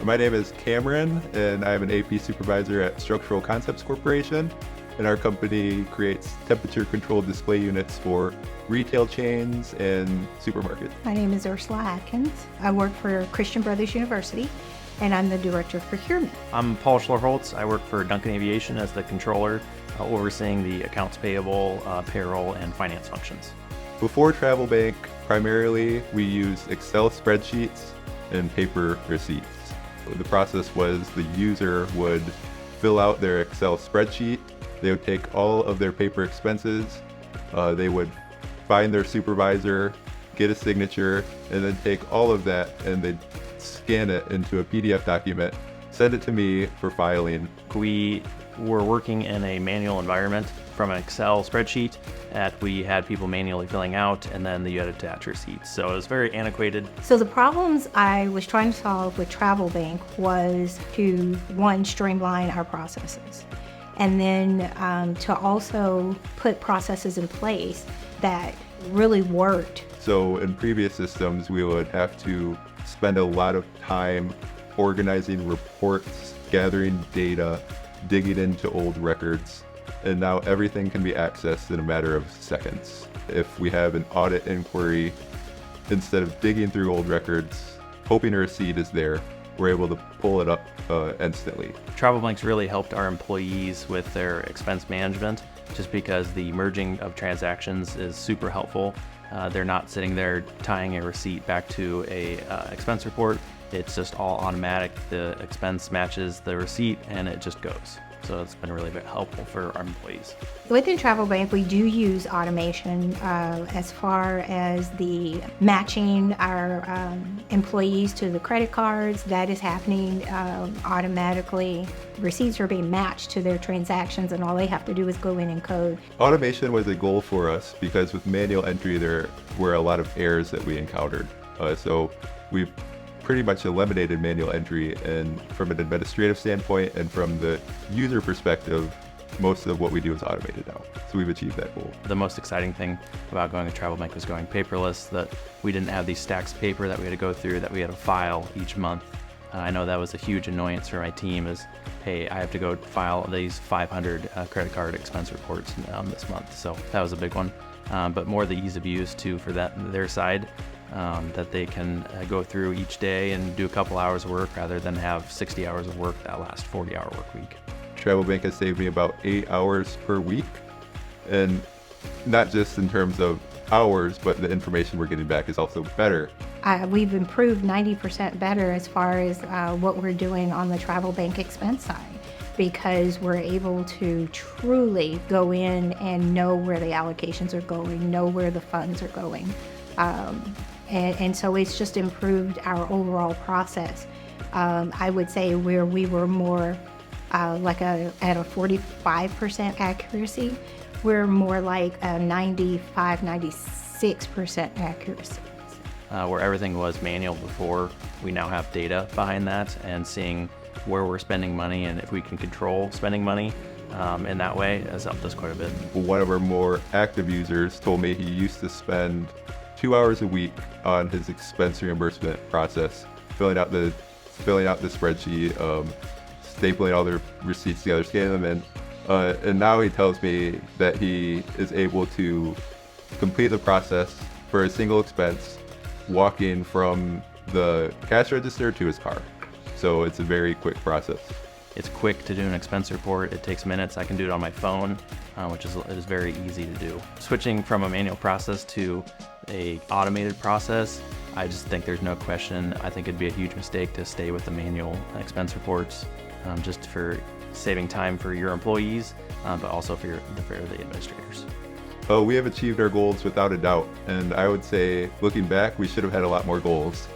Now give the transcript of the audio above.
My name is Cameron, and I'm an AP supervisor at Structural Concepts Corporation. And our company creates temperature-controlled display units for retail chains and supermarkets. My name is Ursula Atkins. I work for Christian Brothers University, and I'm the Director of Procurement. I'm Paul Schlerholtz. I work for Duncan Aviation as the controller, overseeing the accounts payable, payroll, and finance functions. Before TravelBank, primarily we used Excel spreadsheets and paper receipts. The process was the user would fill out their Excel spreadsheet. They would take all of their paper expenses. They would find their supervisor, get a signature, and then take all of that and they'd scan it into a PDF document, send it to me for filing. We were working in a manual environment from an Excel spreadsheet that we had people manually filling out, and then you had to attach receipts. So it was very antiquated. So the problems I was trying to solve with TravelBank was to, one, streamline our processes, and then to also put processes in place that really worked. So in previous systems, we would have to spend a lot of time organizing reports, gathering data, digging into old records, and now everything can be accessed in a matter of seconds. If we have an audit inquiry, instead of digging through old records, hoping a receipt is there, we're able to pull it up instantly. TravelBank's really helped our employees with their expense management, just because the merging of transactions is super helpful. They're not sitting there tying a receipt back to a expense report. It's just all automatic. The expense matches the receipt and it just goes. So it's been really helpful for our employees. Within TravelBank, we do use automation as far as the matching our employees to the credit cards. That is happening automatically. Receipts are being matched to their transactions, and all they have to do is go in and code. Automation was a goal for us because with manual entry, there were a lot of errors that we encountered. So we've pretty much eliminated manual entry, and from an administrative standpoint and from the user perspective, most of what we do is automated now. So we've achieved that goal. The most exciting thing about going to TravelBank was going paperless, that we didn't have these stacks of paper that we had to go through, that we had to file each month. I know that was a huge annoyance for my team is, hey, I have to go file these 500 credit card expense reports this month. So that was a big one. But more the ease of use too for their side. That they can go through each day and do a couple hours of work rather than have 60 hours of work that last 40-hour work week. TravelBank has saved me about 8 hours per week, and not just in terms of hours, but the information we're getting back is also better. We've improved 90% better as far as what we're doing on the TravelBank expense side, because we're able to truly go in and know where the allocations are going, know where the funds are going. And so it's just improved our overall process. I would say where we were more at a 45% accuracy, we're more like a 95, 96% accuracy. Where everything was manual before, we now have data behind that and seeing where we're spending money and if we can control spending money in that way has helped us quite a bit. One of our more active users told me he used to spend 2 hours a week on his expense reimbursement process, filling out the spreadsheet, stapling all their receipts together, scanning them in, and now he tells me that he is able to complete the process for a single expense, walking from the cash register to his car. So it's a very quick process. It's quick to do an expense report. It takes minutes. I can do it on my phone, which is very easy to do. Switching from a manual process to a automated process, I just think there's no question. I think it'd be a huge mistake to stay with the manual expense reports, just for saving time for your employees, but also for the administrators. We have achieved our goals without a doubt, and I would say, looking back, we should have had a lot more goals.